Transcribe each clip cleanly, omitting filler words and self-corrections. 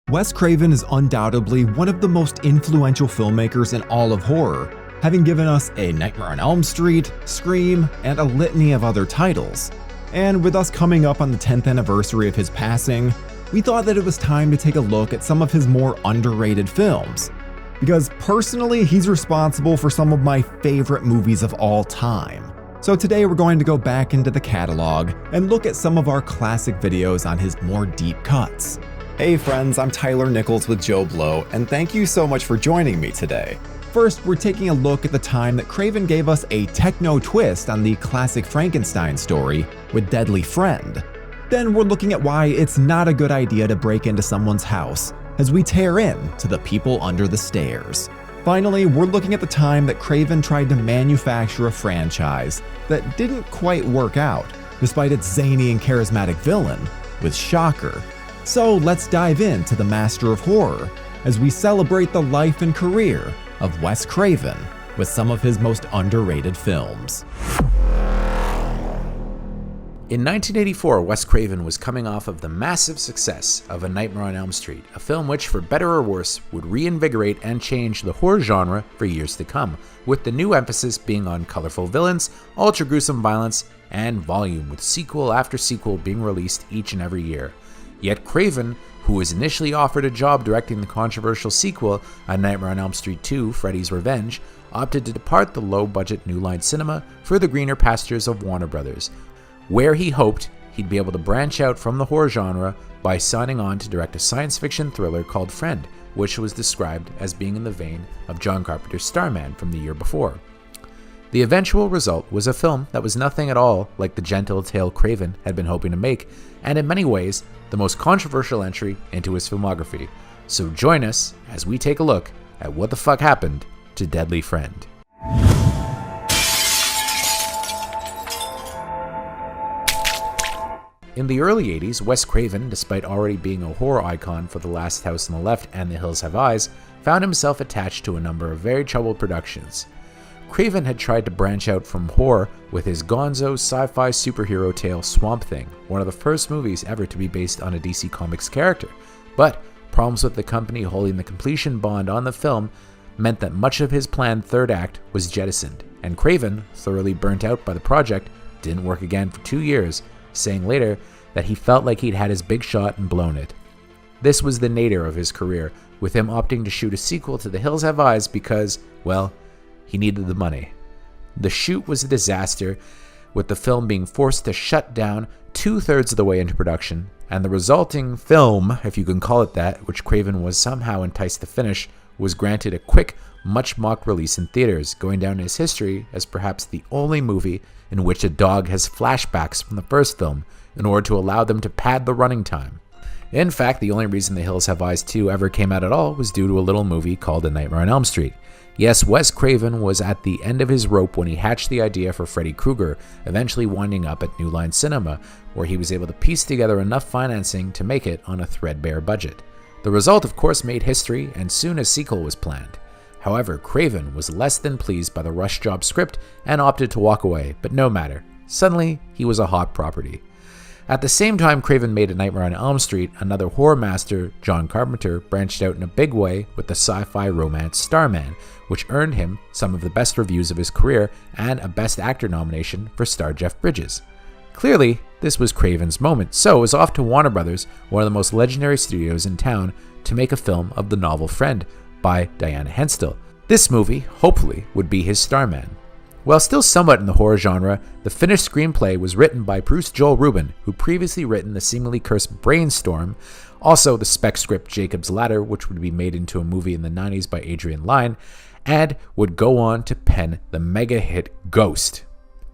Wes Craven is undoubtedly one of the most influential filmmakers in all of horror, having given us A Nightmare on Elm Street, Scream, and a litany of other titles. And with us coming up on the 10th anniversary of his passing, we thought that it was time to take a look at some of his more underrated films. Because personally, he's responsible for some of my favorite movies of all time. So today we're going to go back into the catalog and look at some of our classic videos on his more deep cuts. Hey friends, I'm Tyler Nichols with JoBlo, and thank you so much for joining me today. First, we're taking a look at the time that Craven gave us a techno twist on the classic Frankenstein story with Deadly Friend. Then we're looking at why it's not a good idea to break into someone's house as we tear in to The People Under the Stairs. Finally, we're looking at the time that Craven tried to manufacture a franchise that didn't quite work out, despite its zany and charismatic villain, with Shocker. So let's dive into the master of horror as we celebrate the life and career of Wes Craven with some of his most underrated films. In 1984, Wes Craven was coming off of the massive success of A Nightmare on Elm Street, a film which, for better or worse, would reinvigorate and change the horror genre for years to come, with the new emphasis being on colorful villains, ultra-gruesome violence, and volume, with sequel after sequel being released each and every year. Yet Craven, who was initially offered a job directing the controversial sequel, A Nightmare on Elm Street 2: Freddy's Revenge, opted to depart the low-budget New Line Cinema for the greener pastures of Warner Brothers, where he hoped he'd be able to branch out from the horror genre by signing on to direct a science fiction thriller called Friend, which was described as being in the vein of John Carpenter's Starman from the year before. The eventual result was a film that was nothing at all like the gentle tale Craven had been hoping to make, and in many ways, the most controversial entry into his filmography. So join us as we take a look at what the fuck happened to Deadly Friend. In the early 80s, Wes Craven, despite already being a horror icon for The Last House on the Left and The Hills Have Eyes, found himself attached to a number of very troubled productions. Craven had tried to branch out from horror with his gonzo sci-fi superhero tale Swamp Thing, one of the first movies ever to be based on a DC Comics character, but problems with the company holding the completion bond on the film meant that much of his planned third act was jettisoned, and Craven, thoroughly burnt out by the project, didn't work again for 2 years, saying later that he felt like he'd had his big shot and blown it. This was the nadir of his career, with him opting to shoot a sequel to The Hills Have Eyes because, well, he needed the money. The shoot was a disaster, with the film being forced to shut down 2/3 of the way into production, and the resulting film, if you can call it that, which Craven was somehow enticed to finish, was granted a quick, much-mocked release in theaters, going down in his history as perhaps the only movie in which a dog has flashbacks from the first film in order to allow them to pad the running time. In fact, the only reason The Hills Have Eyes 2 ever came out at all was due to a little movie called A Nightmare on Elm Street. Yes, Wes Craven was at the end of his rope when he hatched the idea for Freddy Krueger, eventually winding up at New Line Cinema, where he was able to piece together enough financing to make it on a threadbare budget. The result, of course, made history, and soon a sequel was planned. However, Craven was less than pleased by the rush job script and opted to walk away, but no matter. Suddenly, he was a hot property. At the same time Craven made A Nightmare on Elm Street, another horror master, John Carpenter, branched out in a big way with the sci-fi romance Starman, which earned him some of the best reviews of his career and a Best Actor nomination for star Jeff Bridges. Clearly, this was Craven's moment, so it was off to Warner Brothers, one of the most legendary studios in town, to make a film of the novel Friend by Diana Henstill. This movie, hopefully, would be his Starman. While still somewhat in the horror genre, the finished screenplay was written by Bruce Joel Rubin, who previously written the seemingly cursed Brainstorm, also the spec script Jacob's Ladder, which would be made into a movie in the 90s by Adrian Lyne, and would go on to pen the mega hit Ghost.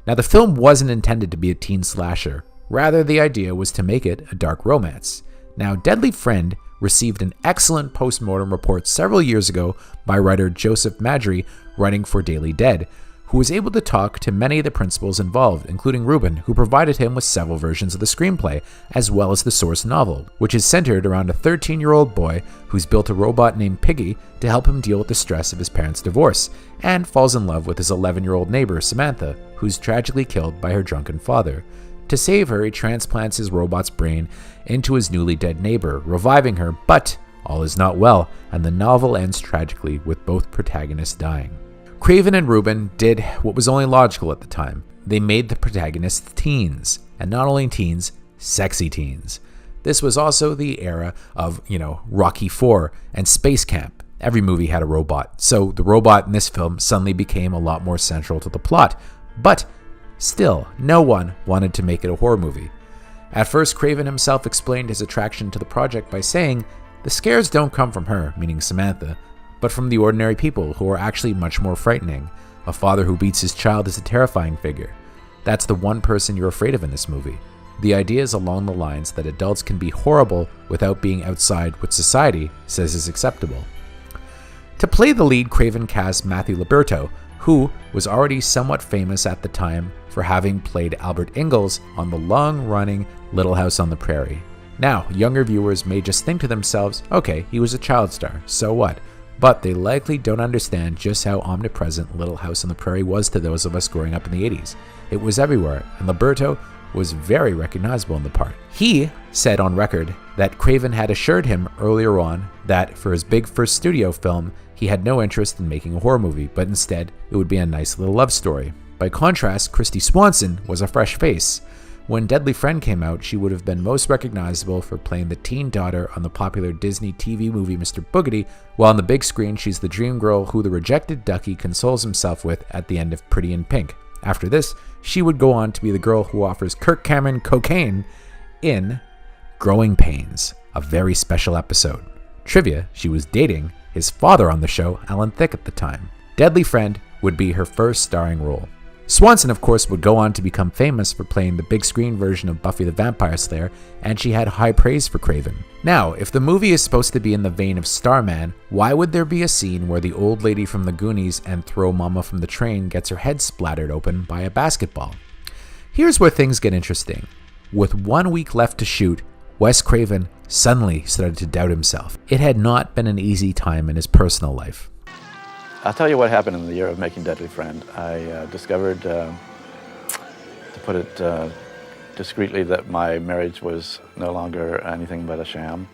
Now, the film wasn't intended to be a teen slasher. Rather, the idea was to make it a dark romance. Now, Deadly Friend received an excellent post-mortem report several years ago by writer Joseph Madry, writing for Daily Dead, who was able to talk to many of the principals involved, including Rubin, who provided him with several versions of the screenplay, as well as the source novel, which is centered around a 13-year-old boy who's built a robot named Piggy to help him deal with the stress of his parents' divorce, and falls in love with his 11-year-old neighbor, Samantha, who's tragically killed by her drunken father. To save her, he transplants his robot's brain into his newly dead neighbor, reviving her, but all is not well, and the novel ends tragically with both protagonists dying. Craven and Rubin did what was only logical at the time. They made the protagonists teens, and not only teens, sexy teens. This was also the era of, Rocky IV and Space Camp. Every movie had a robot, so the robot in this film suddenly became a lot more central to the plot. But still, no one wanted to make it a horror movie. At first, Craven himself explained his attraction to the project by saying, "The scares don't come from her," meaning Samantha, "but from the ordinary people who are actually much more frightening. A father who beats his child is a terrifying figure. That's the one person you're afraid of in this movie. The idea is along the lines that adults can be horrible without being outside what society says is acceptable." To play the lead, Craven cast Matthew Liberto, who was already somewhat famous at the time for having played Albert Ingalls on the long-running Little House on the Prairie. Now, younger viewers may just think to themselves, okay, he was a child star, so what? But they likely don't understand just how omnipresent Little House on the Prairie was to those of us growing up in the 80s. It was everywhere, and Liberto was very recognizable in the part. He said on record that Craven had assured him earlier on that for his big first studio film, he had no interest in making a horror movie, but instead it would be a nice little love story. By contrast, Kristy Swanson was a fresh face. When Deadly Friend came out, she would have been most recognizable for playing the teen daughter on the popular Disney TV movie Mr. Boogedy, while on the big screen she's the dream girl who the rejected Ducky consoles himself with at the end of Pretty in Pink. After this, she would go on to be the girl who offers Kirk Cameron cocaine in Growing Pains, a very special episode. Trivia, she was dating his father on the show, Alan Thicke, at the time. Deadly Friend would be her first starring role. Swanson, of course, would go on to become famous for playing the big screen version of Buffy the Vampire Slayer, and she had high praise for Craven. Now, if the movie is supposed to be in the vein of Starman, why would there be a scene where the old lady from the Goonies and Throw Mama from the Train gets her head splattered open by a basketball? Here's where things get interesting. With 1 week left to shoot, Wes Craven suddenly started to doubt himself. It had not been an easy time in his personal life. I'll tell you what happened in the year of making Deadly Friend. I discovered, to put it discreetly, that my marriage was no longer anything but a sham.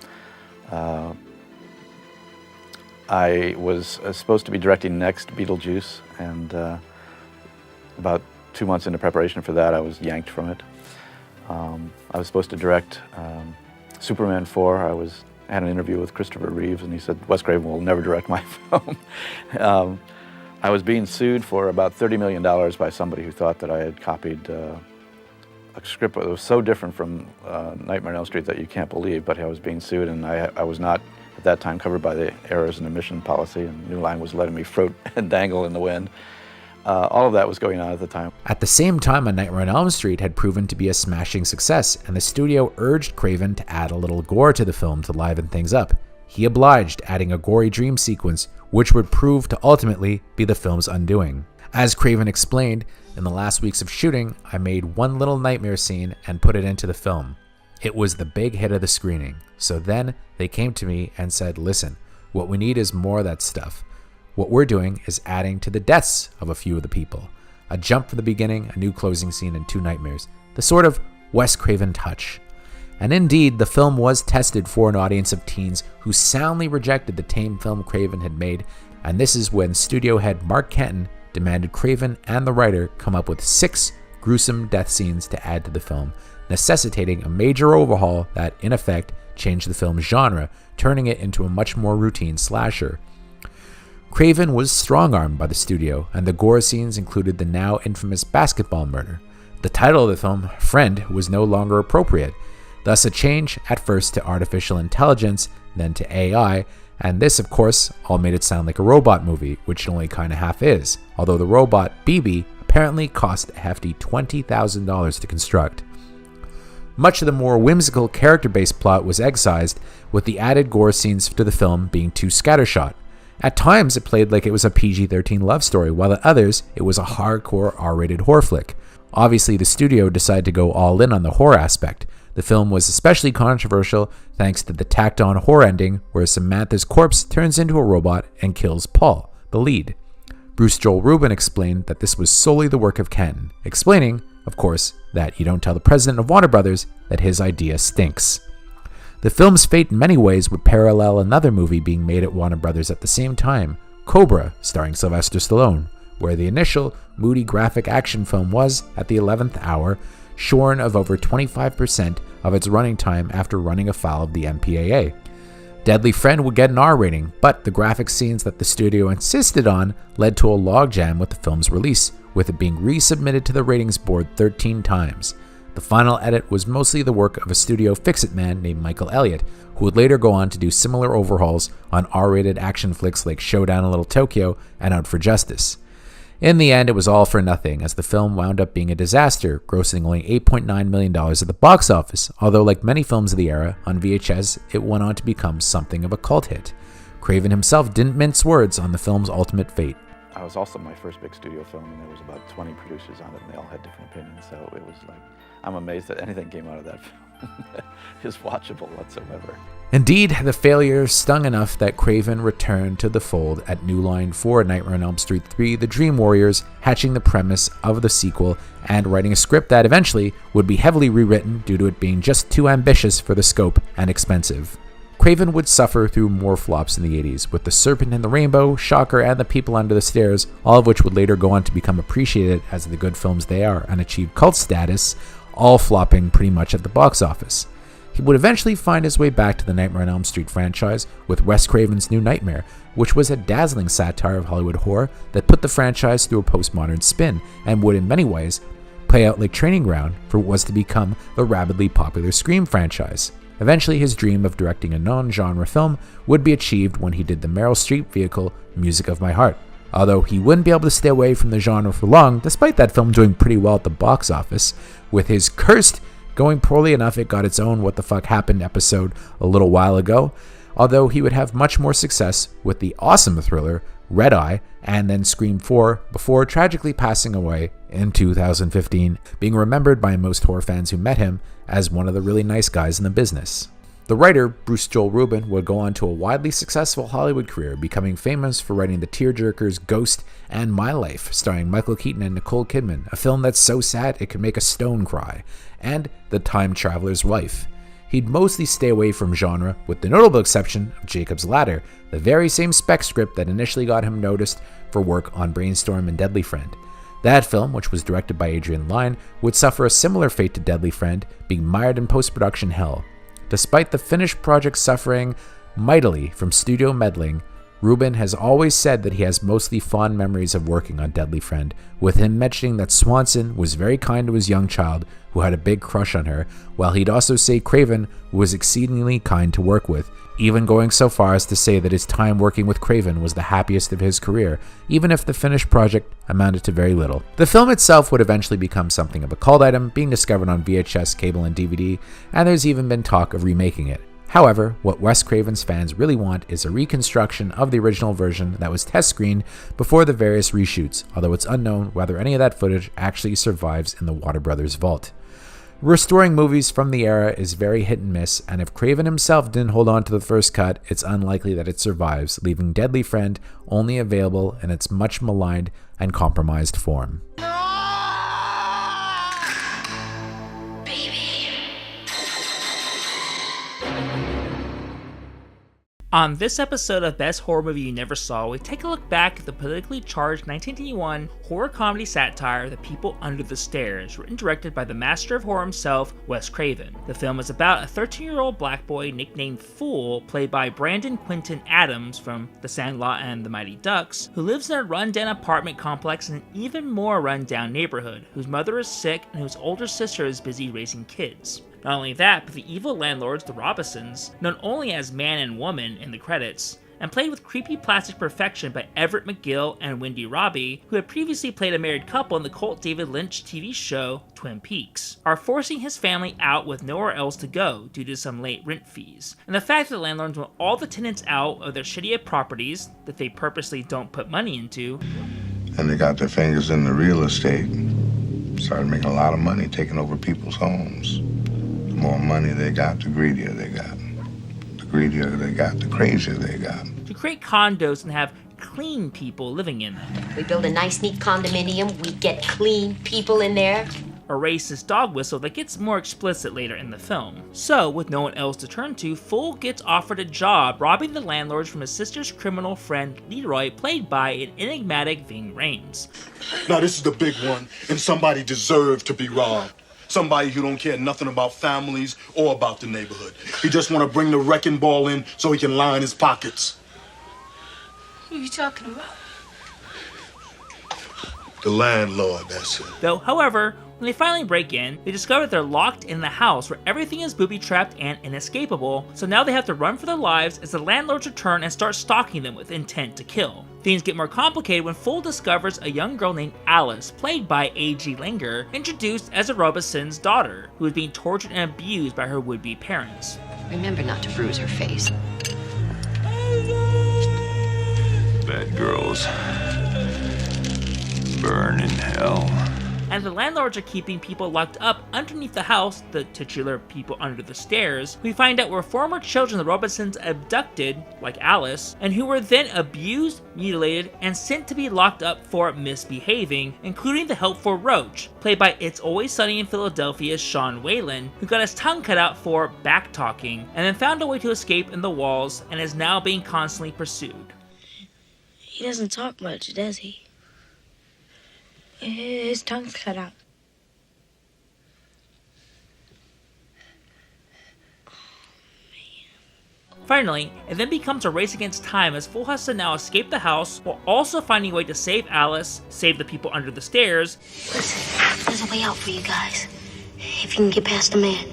I was supposed to be directing next Beetlejuice, and about 2 months into preparation for that, I was yanked from it. I was supposed to direct Superman 4. I had an interview with Christopher Reeves, and he said, Wes Craven will never direct my film. I was being sued for about $30 million by somebody who thought that I had copied a script that was so different from Nightmare on Elm Street that you can't believe, but I was being sued, and I was not, at that time, covered by the errors in emission policy, and New Line was letting me float and dangle in the wind. All of that was going on at the time. At the same time, A Nightmare on Elm Street had proven to be a smashing success, and the studio urged Craven to add a little gore to the film to liven things up. He obliged, adding a gory dream sequence, which would prove to ultimately be the film's undoing. As Craven explained, in the last weeks of shooting, I made one little nightmare scene and put it into the film. It was the big hit of the screening. So then they came to me and said, listen, what we need is more of that stuff. What we're doing is adding to the deaths of a few of the people. A jump from the beginning, a new closing scene, and 2 nightmares. The sort of Wes Craven touch. And indeed, the film was tested for an audience of teens who soundly rejected the tame film Craven had made, and this is when studio head Mark Kenton demanded Craven and the writer come up with 6 gruesome death scenes to add to the film, necessitating a major overhaul that, in effect, changed the film's genre, turning it into a much more routine slasher. Craven was strong-armed by the studio, and the gore scenes included the now infamous basketball murder. The title of the film, Friend, was no longer appropriate, thus a change at first to artificial intelligence, then to AI, and this, of course, all made it sound like a robot movie, which it only kind of half is, although the robot, BB, apparently cost a hefty $20,000 to construct. Much of the more whimsical character-based plot was excised, with the added gore scenes to the film being too scattershot. At times, it played like it was a PG-13 love story, while at others, it was a hardcore R-rated horror flick. Obviously, the studio decided to go all in on the horror aspect. The film was especially controversial thanks to the tacked-on horror ending where Samantha's corpse turns into a robot and kills Paul, the lead. Bruce Joel Rubin explained that this was solely the work of Kenton, explaining, of course, that you don't tell the president of Warner Brothers that his idea stinks. The film's fate in many ways would parallel another movie being made at Warner Brothers at the same time, Cobra, starring Sylvester Stallone, where the initial, moody graphic action film was, at the 11th hour, shorn of over 25% of its running time after running afoul of the MPAA. Deadly Friend would get an R rating, but the graphic scenes that the studio insisted on led to a logjam with the film's release, with it being resubmitted to the ratings board 13 times. The final edit was mostly the work of a studio fix-it man named Michael Elliott, who would later go on to do similar overhauls on R-rated action flicks like Showdown in Little Tokyo and Out for Justice. In the end, it was all for nothing, as the film wound up being a disaster, grossing only $8.9 million at the box office, although like many films of the era, on VHS, it went on to become something of a cult hit. Craven himself didn't mince words on the film's ultimate fate. It was also my first big studio film, and there was about 20 producers on it, and they all had different opinions, so it was like, I'm amazed that anything came out of that film is watchable whatsoever. Indeed, the failure stung enough that Craven returned to the fold at New Line for Nightmare on Elm Street 3, The Dream Warriors, hatching the premise of the sequel and writing a script that eventually would be heavily rewritten due to it being just too ambitious for the scope and expensive. Craven would suffer through more flops in the 80s, with The Serpent and the Rainbow, Shocker, and The People Under the Stairs, all of which would later go on to become appreciated as the good films they are and achieve cult status, all flopping pretty much at the box office. He would eventually find his way back to the Nightmare on Elm Street franchise with Wes Craven's New Nightmare, which was a dazzling satire of Hollywood horror that put the franchise through a postmodern spin and would in many ways play out like training ground for what was to become the rapidly popular Scream franchise. Eventually, his dream of directing a non-genre film would be achieved when he did the Meryl Streep vehicle Music of My Heart. Although he wouldn't be able to stay away from the genre for long, despite that film doing pretty well at the box office, with his cursed going poorly enough it got its own What the Fuck Happened episode a little while ago, although he would have much more success with the awesome thriller Red Eye and then Scream 4 before tragically passing away in 2015, being remembered by most horror fans who met him as one of the really nice guys in the business. The writer, Bruce Joel Rubin, would go on to a widely successful Hollywood career, becoming famous for writing the tearjerkers Ghost and My Life, starring Michael Keaton and Nicole Kidman, a film that's so sad it could make a stone cry, and The Time Traveler's Wife. He'd mostly stay away from genre, with the notable exception of Jacob's Ladder, the very same spec script that initially got him noticed for work on Brainstorm and Deadly Friend. That film, which was directed by Adrian Lyne, would suffer a similar fate to Deadly Friend, being mired in post-production hell. Despite the finished project suffering mightily from studio meddling, Rubin has always said that he has mostly fond memories of working on Deadly Friend, with him mentioning that Swanson was very kind to his young child who had a big crush on her, while he'd also say Craven was exceedingly kind to work with, even going so far as to say that his time working with Craven was the happiest of his career, even if the finished project amounted to very little. The film itself would eventually become something of a cult item, being discovered on VHS, cable, and DVD, and there's even been talk of remaking it. However, what Wes Craven's fans really want is a reconstruction of the original version that was test screened before the various reshoots, although it's unknown whether any of that footage actually survives in the Warner Brothers vault. Restoring movies from the era is very hit and miss, and if Craven himself didn't hold on to the first cut, it's unlikely that it survives, leaving Deadly Friend only available in its much maligned and compromised form. On this episode of Best Horror Movie You Never Saw, we take a look back at the politically charged 1981 horror comedy satire The People Under the Stairs, written and directed by the master of horror himself, Wes Craven. The film is about a 13-year-old black boy nicknamed Fool, played by Brandon Quinton Adams from The Sandlot and The Mighty Ducks, who lives in a rundown apartment complex in an even more rundown neighborhood, whose mother is sick and whose older sister is busy raising kids. Not only that, but the evil landlords, the Robinsons, known only as Man and Woman in the credits, and played with creepy plastic perfection by Everett McGill and Wendy Robbie, who had previously played a married couple in the cult David Lynch TV show Twin Peaks, are forcing his family out with nowhere else to go due to some late rent fees. And the fact that the landlords want all the tenants out of their shitty properties that they purposely don't put money into. And they got their fingers in the real estate, started making a lot of money taking over people's homes. The more money they got, the greedier they got. The greedier they got, the crazier they got. To create condos and have clean people living in them. We build a nice, neat condominium, we get clean people in there. a racist dog whistle that gets more explicit later in the film. So, with no one else to turn to, Fool gets offered a job robbing the landlords from his sister's criminal friend Leroy, played by an enigmatic Ving Rhames. Now this is the big one, and somebody deserved to be robbed. Somebody who don't care nothing about families or about the neighborhood. He just want to bring the wrecking ball in so he can line his pockets. What are you talking about? The landlord, that's it. Though, however, when they finally break in, they discover they're locked in the house where everything is booby-trapped and inescapable, so now they have to run for their lives as the landlords return and start stalking them with intent to kill. Things get more complicated when Fool discovers a young girl named Alice, played by A.G. Langer, introduced as a Robeson's daughter, who is being tortured and abused by her would-be parents. Remember not to bruise her face. Bad girls burn in hell. And the landlords are keeping people locked up underneath the house, the titular people under the stairs. We find out where former children of the Robesons abducted, like Alice, and who were then abused, mutilated, and sent to be locked up for misbehaving, including the helpful Roach, played by It's Always Sunny in Philadelphia's Sean Whalen, who got his tongue cut out for back-talking, and then found a way to escape in the walls, and is now being constantly pursued. He doesn't talk much, does he? His tongue's cut out. Finally, it then becomes a race against time as Fool has to now escape the house while also finding a way to save Alice, save the people under the stairs. Listen, there's a way out for you guys. If you can get past the man.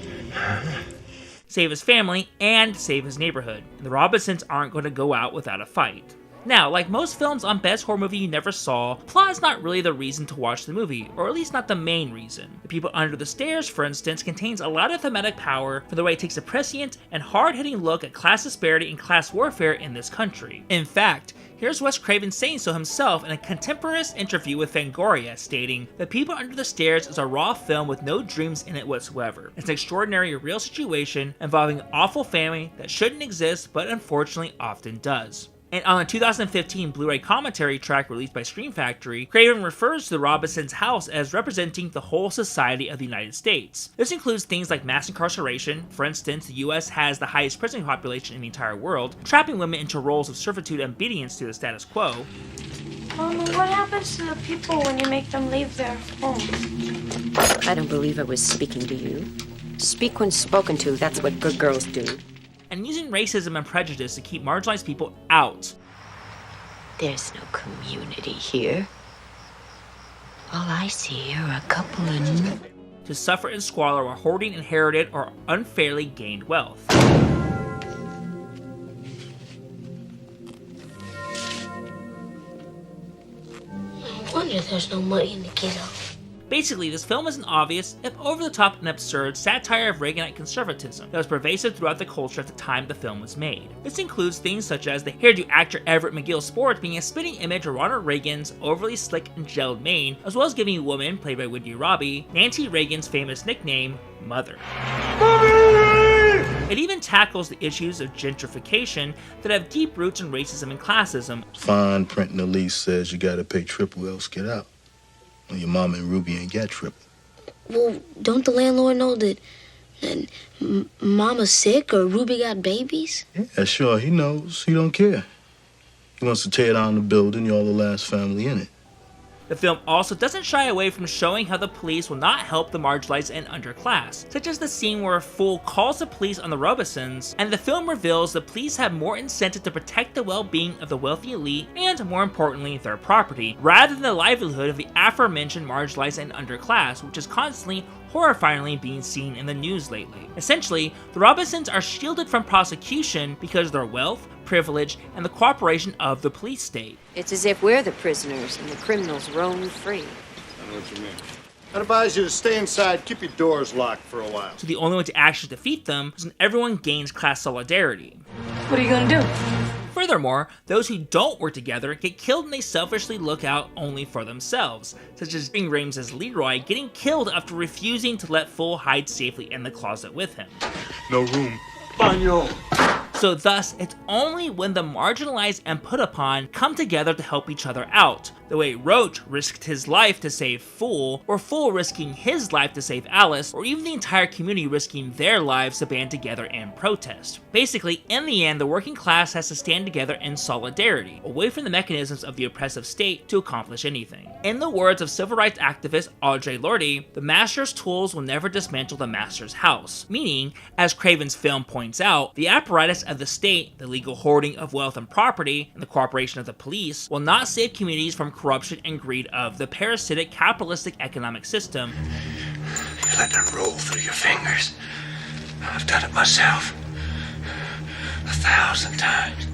Save his family, and save his neighborhood. And the Robesons aren't going to go out without a fight. Now, like most films on Best Horror Movie You Never Saw, plot is not really the reason to watch the movie, or at least not the main reason. The People Under the Stairs, for instance, contains a lot of thematic power for the way it takes a prescient and hard-hitting look at class disparity and class warfare in this country. In fact, here's Wes Craven saying so himself in a contemporaneous interview with Fangoria, stating, "The People Under the Stairs is a raw film with no dreams in it whatsoever. It's an extraordinary real situation involving an awful family that shouldn't exist but unfortunately often does." And on a 2015 Blu-ray commentary track released by Scream Factory, Craven refers to the Robesons' house as representing the whole society of the United States. This includes things like mass incarceration. For instance, the US has the highest prison population in the entire world, trapping women into roles of servitude and obedience to the status quo. What happens to the people when you make them leave their homes? I don't believe I was speaking to you. Speak when spoken to, that's what good girls do. And using racism and prejudice to keep marginalized people out. There's no community here. All I see are a couple of... To suffer in squalor while hoarding inherited or unfairly gained wealth. No wonder there's no money in the ghetto. Basically, this film is an obvious, if over-the-top and absurd, satire of Reaganite conservatism that was pervasive throughout the culture at the time the film was made. This includes things such as the hairdo actor Everett McGill Sports being a spitting image of Ronald Reagan's overly slick and gelled mane, as well as giving a woman, played by Wendy Robbie, Nancy Reagan's famous nickname, Mother. It even tackles the issues of gentrification that have deep roots in racism and classism. Fine print in the lease says you gotta pay triple else get out. Well, your mama and Ruby ain't got triple. Well, don't the landlord know that Mama's sick or Ruby got babies? Yeah, sure, he knows. He don't care. He wants to tear down the building, you're the last family in it. The film also doesn't shy away from showing how the police will not help the marginalized and underclass, such as the scene where a fool calls the police on the Robesons, and the film reveals the police have more incentive to protect the well-being of the wealthy elite and, more importantly, their property, rather than the livelihood of the aforementioned marginalized and underclass, which is constantly horrifyingly being seen in the news lately. Essentially, the Robesons are shielded from prosecution because of their wealth, privilege, and the cooperation of the police state. It's as if we're the prisoners and the criminals roam free. I know what you mean. I'd advise you to stay inside, keep your doors locked for a while. So the only way to actually defeat them is when everyone gains class solidarity. What are you gonna do? Furthermore, those who don't work together get killed and they selfishly look out only for themselves, such as Ving Rhames' Leroy getting killed after refusing to let Fool hide safely in the closet with him. No room. Baño. So thus, it's only when the marginalized and put upon come together to help each other out, The way Roach risked his life to save Fool, or Fool risking his life to save Alice, or even the entire community risking their lives to band together and protest. Basically, in the end, the working class has to stand together in solidarity, away from the mechanisms of the oppressive state to accomplish anything. In the words of civil rights activist Audre Lorde, the master's tools will never dismantle the master's house, meaning, as Craven's film points out, the apparatus of the state, the legal hoarding of wealth and property, and the cooperation of the police will not save communities from corruption and greed of the parasitic capitalistic economic system. You let them roll through your fingers. I've done it myself 1,000 times.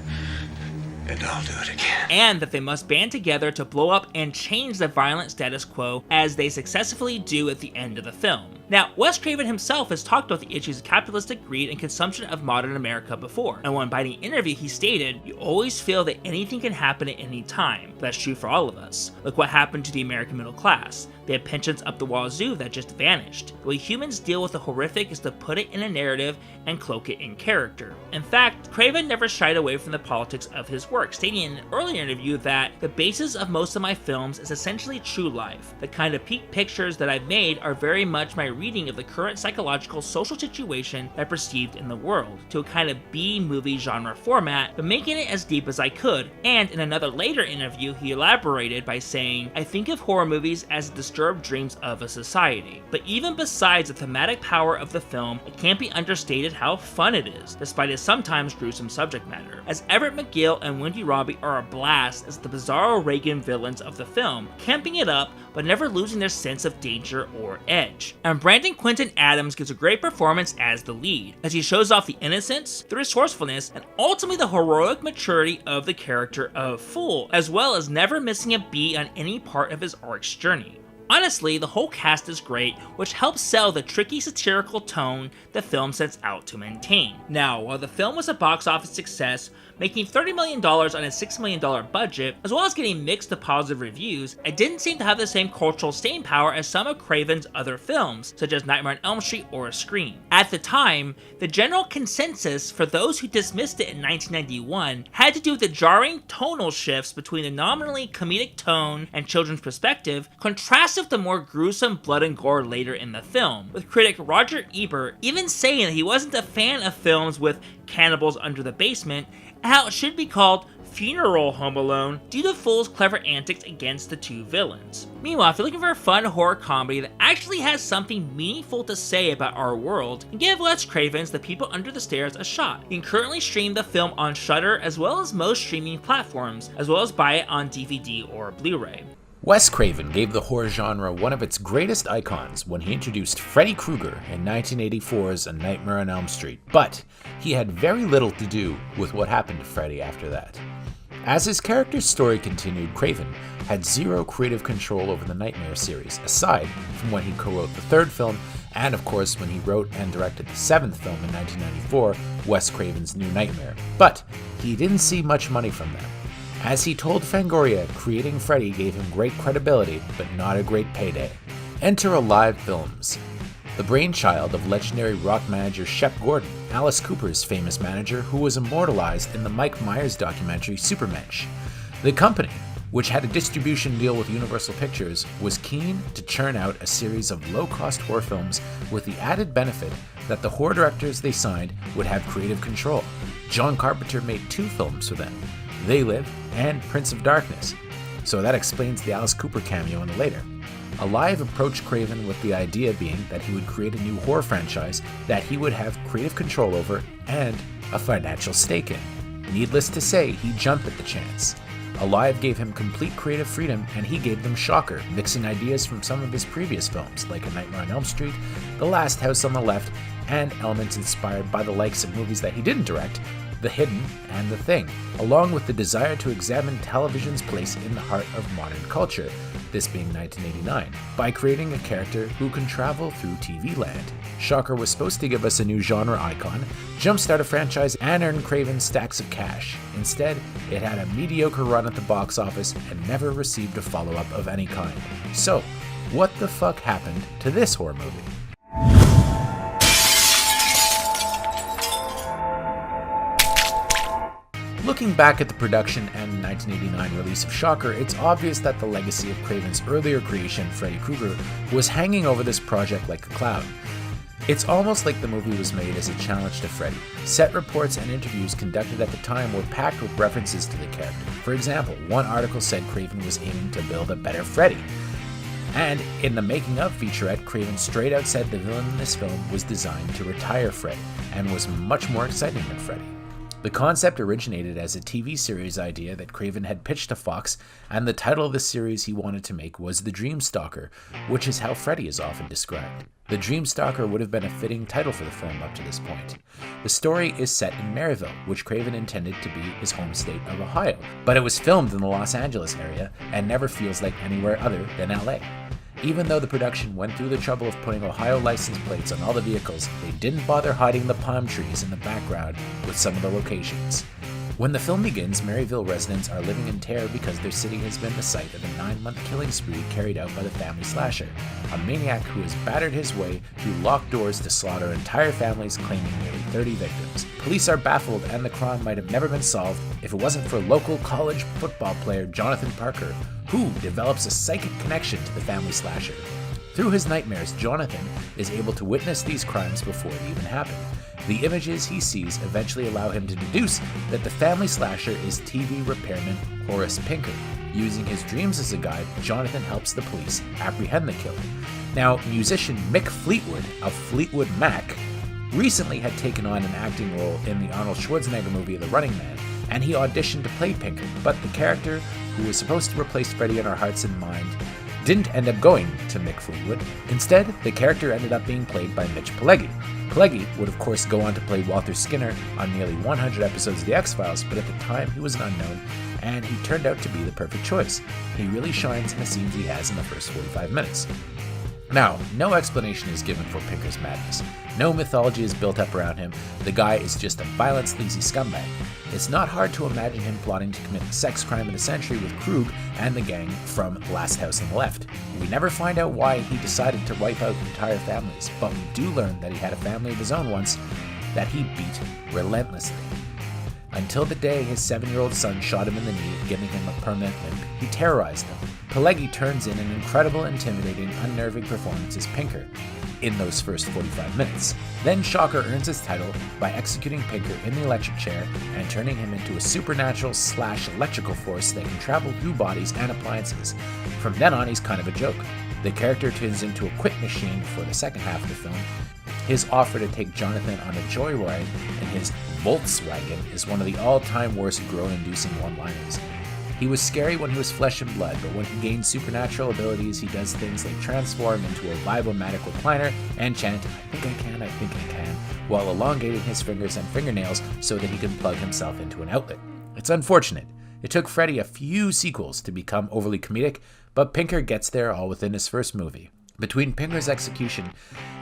And I'll do it again. And that they must band together to blow up and change the violent status quo, as they successfully do at the end of the film. Now, Wes Craven himself has talked about the issues of capitalistic greed and consumption of modern America before. In one biting interview, he stated, "You always feel that anything can happen at any time. That's true for all of us. Look what happened to the American middle class. They had pensions up the wazoo that just vanished. The way humans deal with the horrific is to put it in a narrative and cloak it in character." In fact, Craven never shied away from the politics of his work, stating in an earlier interview that the basis of most of my films is essentially true life. The kind of peak pictures that I've made are very much my reading of the current psychological social situation I perceived in the world, to a kind of B-movie genre format, but making it as deep as I could. And in another later interview, he elaborated by saying, "I think of horror movies as disturbed dreams of a society. But even besides the thematic power of the film, it can't be understated how fun it is, despite its sometimes gruesome subject matter. As Everett McGill and Wendy Robbie are a blast as the bizarro Reagan villains of the film, camping it up but never losing their sense of danger or edge. And Brandon Quinton Adams gives a great performance as the lead, as he shows off the innocence, the resourcefulness, and ultimately the heroic maturity of the character of Fool, as well as never missing a beat on any part of his arc's journey. Honestly, the whole cast is great, which helps sell the tricky satirical tone the film sets out to maintain. Now, while the film was a box office success, making $30 million on a $6 million budget, as well as getting mixed to positive reviews, it didn't seem to have the same cultural staying power as some of Craven's other films, such as Nightmare on Elm Street or Scream. At the time, the general consensus for those who dismissed it in 1991 had to do with the jarring tonal shifts between the nominally comedic tone and children's perspective, contrasted with the more gruesome blood and gore later in the film, with critic Roger Ebert even saying that he wasn't a fan of films with cannibals under the basement, and how it should be called Funeral Home Alone due to Fool's clever antics against the two villains. Meanwhile, if you're looking for a fun horror comedy that actually has something meaningful to say about our world, give Wes Craven's The People Under the Stairs a shot. You can currently stream the film on Shudder as well as most streaming platforms, as well as buy it on DVD or Blu-ray. Wes Craven gave the horror genre one of its greatest icons when he introduced Freddy Krueger in 1984's A Nightmare on Elm Street, but he had very little to do with what happened to Freddy after that. As his character's story continued, Craven had zero creative control over the Nightmare series, aside from when he co-wrote the third film, and of course when he wrote and directed the seventh film in 1994, Wes Craven's New Nightmare. But he didn't see much money from them. As he told Fangoria, creating Freddy gave him great credibility, but not a great payday. Enter Alive Films, the brainchild of legendary rock manager Shep Gordon, Alice Cooper's famous manager who was immortalized in the Mike Myers documentary Supermensch. The company, which had a distribution deal with Universal Pictures, was keen to churn out a series of low-cost horror films with the added benefit that the horror directors they signed would have creative control. John Carpenter made 2 films for them, They Live and Prince of Darkness, so that explains the Alice Cooper cameo in the later. Alive approached Craven with the idea being that he would create a new horror franchise that he would have creative control over and a financial stake in. Needless to say, he jumped at the chance. Alive gave him complete creative freedom, and he gave them Shocker, mixing ideas from some of his previous films, like A Nightmare on Elm Street, The Last House on the Left, and elements inspired by the likes of movies that he didn't direct, The Hidden and The Thing, along with the desire to examine television's place in the heart of modern culture, this being 1989, by creating a character who can travel through TV land. Shocker was supposed to give us a new genre icon, jumpstart a franchise, and earn Craven stacks of cash. Instead, it had a mediocre run at the box office and never received a follow-up of any kind. So, what the fuck happened to this horror movie? Looking back at the production and 1989 release of Shocker, it's obvious that the legacy of Craven's earlier creation, Freddy Krueger, was hanging over this project like a cloud. It's almost like the movie was made as a challenge to Freddy. Set reports and interviews conducted at the time were packed with references to the character. For example, one article said Craven was aiming to build a better Freddy. And in the making of featurette, Craven straight out said the villain in this film was designed to retire Freddy, and was much more exciting than Freddy. The concept originated as a TV series idea that Craven had pitched to Fox, and the title of the series he wanted to make was The Dreamstalker, which is how Freddy is often described. The Dreamstalker would have been a fitting title for the film up to this point. The story is set in Maryville, which Craven intended to be his home state of Ohio, but it was filmed in the Los Angeles area and never feels like anywhere other than LA. Even though the production went through the trouble of putting Ohio license plates on all the vehicles, they didn't bother hiding the palm trees in the background with some of the locations. When the film begins, Maryville residents are living in terror because their city has been the site of a 9-month killing spree carried out by the family slasher, a maniac who has battered his way through locked doors to slaughter entire families, claiming nearly 30 victims. Police are baffled, and the crime might have never been solved if it wasn't for local college football player Jonathan Parker, who develops a psychic connection to the family slasher. Through his nightmares, Jonathan is able to witness these crimes before they even happen. The images he sees eventually allow him to deduce that the family slasher is TV repairman Horace Pinker. Using his dreams as a guide, Jonathan helps the police apprehend the killer. Now, musician Mick Fleetwood of Fleetwood Mac recently had taken on an acting role in the Arnold Schwarzenegger movie The Running Man, and he auditioned to play Pinker, but the character, who was supposed to replace Freddy in our hearts and mind, didn't end up going to Mick Fleetwood. Instead, the character ended up being played by Mitch Pileggi. Pileggi would of course go on to play Walter Skinner on nearly 100 episodes of The X-Files, but at the time he was an unknown, and he turned out to be the perfect choice. He really shines in the scenes he has in the first 45 minutes. Now, no explanation is given for Pinker's madness. No mythology is built up around him. The guy is just a violent, sleazy scumbag. It's not hard to imagine him plotting to commit the sex crime of the century with Krug and the gang from Last House on the Left. We never find out why he decided to wipe out entire families, but we do learn that he had a family of his own once that he beat relentlessly. Until the day his 7-year-old son shot him in the knee, giving him a permanent limp, he terrorized him. Pileggi turns in an incredible, intimidating, unnerving performance as Pinker in those first 45 minutes. Then Shocker earns his title by executing Pinker in the electric chair and turning him into a supernatural/electrical force that can travel through bodies and appliances. From then on, he's kind of a joke. The character turns into a quick machine for the second half of the film. His offer to take Jonathan on a joyride in his Volkswagen is one of the all-time worst groan-inducing one-liners. He was scary when he was flesh and blood, but when he gains supernatural abilities, he does things like transform into a vibromatic recliner and chant, "I think I can," while elongating his fingers and fingernails so that he can plug himself into an outlet. It's unfortunate. It took Freddy a few sequels to become overly comedic, but Pinker gets there all within his first movie. Between Pinker's execution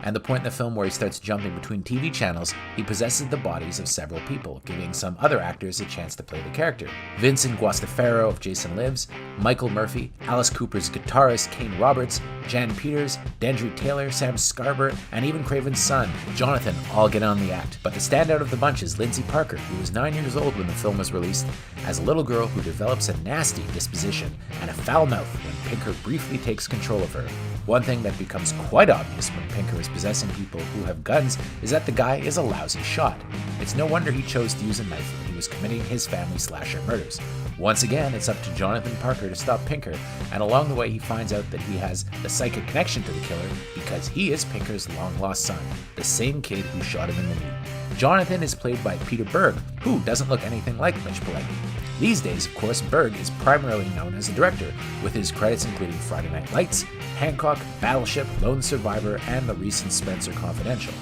and the point in the film where he starts jumping between TV channels, he possesses the bodies of several people, giving some other actors a chance to play the character. Vincent Guastafaro of Jason Lives, Michael Murphy, Alice Cooper's guitarist Kane Roberts, Jan Peters, Dendry Taylor, Sam Scarborough, and even Craven's son, Jonathan, all get on the act. But the standout of the bunch is Lindsay Parker, who was 9 years old when the film was released, as a little girl who develops a nasty disposition and a foul mouth when Pinker briefly takes control of her. One thing that becomes quite obvious when Pinker is possessing people who have guns is that the guy is a lousy shot. It's no wonder he chose to use a knife when he was committing his family slasher murders. Once again, it's up to Jonathan Parker to stop Pinker, and along the way he finds out that he has the psychic connection to the killer because he is Pinker's long-lost son, the same kid who shot him in the knee. Jonathan is played by Peter Berg, who doesn't look anything like Mitch Pileggi. These days, of course, Berg is primarily known as a director, with his credits including Friday Night Lights, Hancock, Battleship, Lone Survivor, and the recent Spencer Confidential.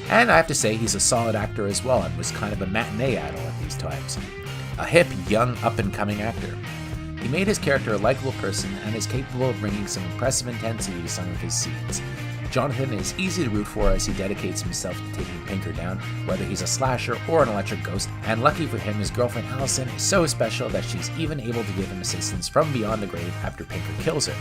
And I have to say, he's a solid actor as well, and was kind of a matinee idol at these times. A hip, young, up-and-coming actor. He made his character a likable person and is capable of bringing some impressive intensity to some of his scenes. Jonathan is easy to root for as he dedicates himself to taking Pinker down, whether he's a slasher or an electric ghost, and lucky for him, his girlfriend Allison is so special that she's even able to give him assistance from beyond the grave after Pinker kills her.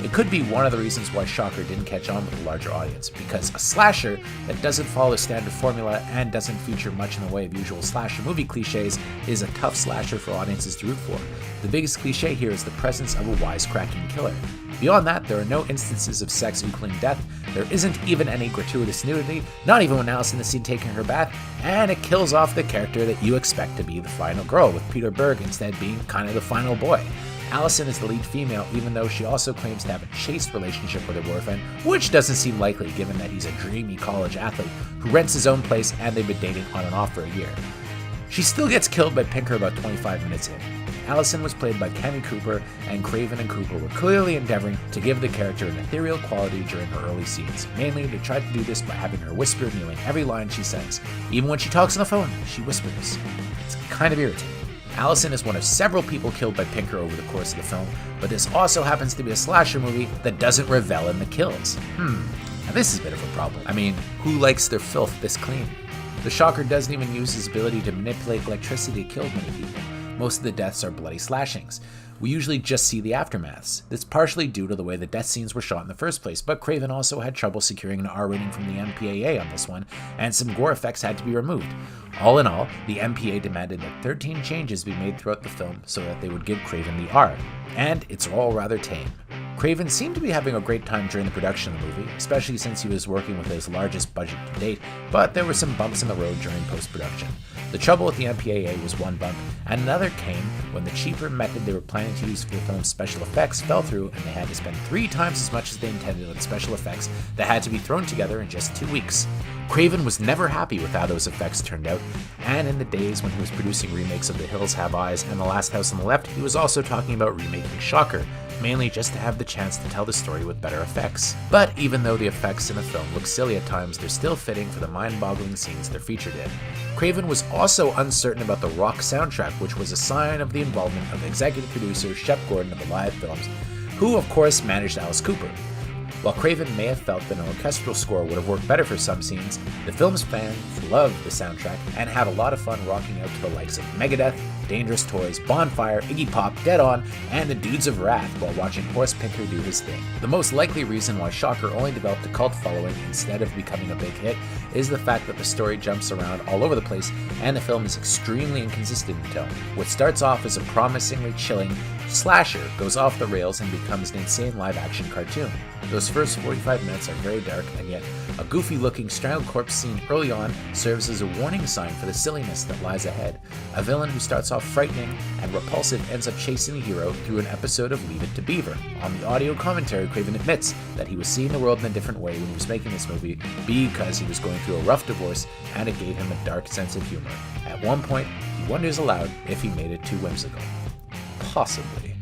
It could be one of the reasons why Shocker didn't catch on with a larger audience, because a slasher that doesn't follow a standard formula and doesn't feature much in the way of usual slasher movie cliches is a tough slasher for audiences to root for. The biggest cliche here is the presence of a wisecracking killer. Beyond that, there are no instances of sex equaling death, there isn't even any gratuitous nudity, not even when Allison is seen taking her bath, and it kills off the character that you expect to be the final girl, with Peter Berg instead being kind of the final boy. Allison is the lead female, even though she also claims to have a chaste relationship with her boyfriend, which doesn't seem likely given that he's a dreamy college athlete who rents his own place and they've been dating on and off for a year. She still gets killed by Pinker about 25 minutes in. Allison was played by Kenny Cooper, and Craven and Cooper were clearly endeavoring to give the character an ethereal quality during her early scenes. Mainly, they tried to do this by having her whisper nearly every line she says. Even when she talks on the phone, she whispers. It's kind of irritating. Allison is one of several people killed by Pinker over the course of the film, but this also happens to be a slasher movie that doesn't revel in the kills. Now this is a bit of a problem. I mean, who likes their filth this clean? The Shocker doesn't even use his ability to manipulate electricity to kill many people. Most of the deaths are bloody slashings. We usually just see the aftermaths. That's partially due to the way the death scenes were shot in the first place, but Craven also had trouble securing an R rating from the MPAA on this one, and some gore effects had to be removed. All in all, the MPA demanded that 13 changes be made throughout the film so that they would give Craven the R, and it's all rather tame. Craven seemed to be having a great time during the production of the movie, especially since he was working with his largest budget to date, but there were some bumps in the road during post-production. The trouble with the MPAA was one bump, and another came when the cheaper method they were planning to use for the film's special effects fell through and they had to spend 3 times as much as they intended on special effects that had to be thrown together in just 2 weeks. Craven was never happy with how those effects turned out, and in the days when he was producing remakes of The Hills Have Eyes and The Last House on the Left, he was also talking about remaking Shocker, mainly just to have the chance to tell the story with better effects. But even though the effects in the film look silly at times, they're still fitting for the mind-boggling scenes they're featured in. Craven was also uncertain about the rock soundtrack, which was a sign of the involvement of executive producer Shep Gordon of the live films, who of course managed Alice Cooper. While Craven may have felt that an orchestral score would have worked better for some scenes, the film's fans loved the soundtrack and had a lot of fun rocking out to the likes of Megadeth, Dangerous Toys, Bonfire, Iggy Pop, Dead On, and the Dudes of Wrath while watching Horse Pinker do his thing. The most likely reason why Shocker only developed a cult following instead of becoming a big hit is the fact that the story jumps around all over the place and the film is extremely inconsistent in tone. What starts off as a promisingly chilling slasher goes off the rails and becomes an insane live-action cartoon. Those first 45 minutes are very dark, and yet a goofy-looking strangled corpse scene early on serves as a warning sign for the silliness that lies ahead. A villain who starts off frightening and repulsive ends up chasing the hero through an episode of Leave It to Beaver. On the audio commentary, Craven admits that he was seeing the world in a different way when he was making this movie because he was going through a rough divorce and it gave him a dark sense of humor. At one point, he wonders aloud if he made it too whimsical. Possibly.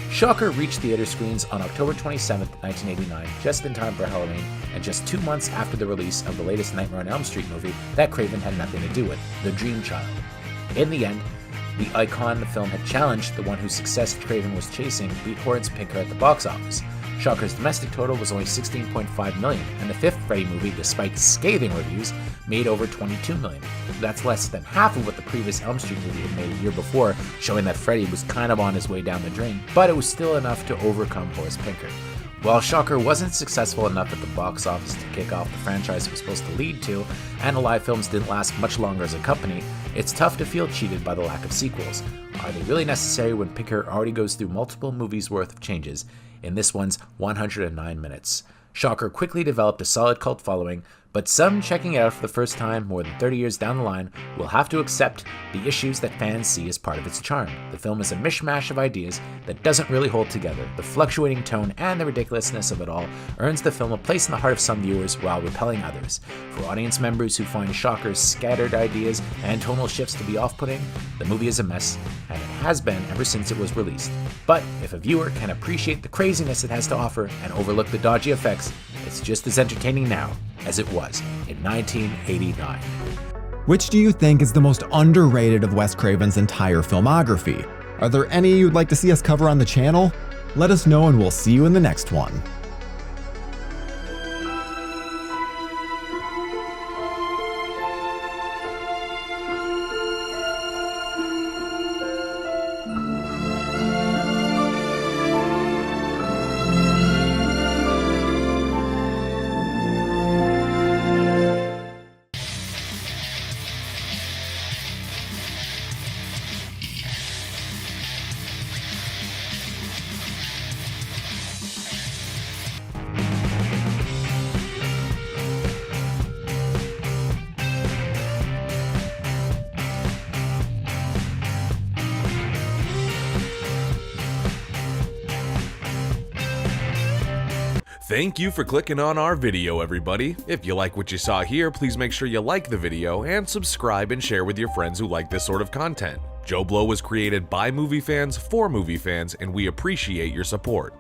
Shocker reached theater screens on October 27, 1989, just in time for Halloween, and just 2 months after the release of the latest Nightmare on Elm Street movie that Craven had nothing to do with, The Dream Child. In the end, the icon the film had challenged, the one whose success Craven was chasing, beat Horror's Pinker at the box office. Shocker's domestic total was only $16.5 million, and the fifth Freddy movie, despite scathing reviews, made over $22 million. That's less than half of what the previous Elm Street movie had made a year before, showing that Freddy was kind of on his way down the drain, but it was still enough to overcome Horror's Pinker. While Shocker wasn't successful enough at the box office to kick off the franchise it was supposed to lead to, and the live films didn't last much longer as a company, it's tough to feel cheated by the lack of sequels. Are they really necessary when Pinker already goes through multiple movies worth of changes in this one's 109 minutes? Shocker quickly developed a solid cult following, but some checking it out for the first time more than 30 years down the line will have to accept the issues that fans see as part of its charm. The film is a mishmash of ideas that doesn't really hold together. The fluctuating tone and the ridiculousness of it all earns the film a place in the heart of some viewers while repelling others. For audience members who find Shocker's scattered ideas and tonal shifts to be off-putting, the movie is a mess, and it has been ever since it was released. But if a viewer can appreciate the craziness it has to offer and overlook the dodgy effects, it's just as entertaining now as it was in 1989. Which do you think is the most underrated of Wes Craven's entire filmography? Are there any you'd like to see us cover on the channel? Let us know and we'll see you in the next one. Thank you for clicking on our video, everybody. If you like what you saw here, please make sure you like the video and subscribe and share with your friends who like this sort of content. JoBlo was created by movie fans for movie fans, and we appreciate your support.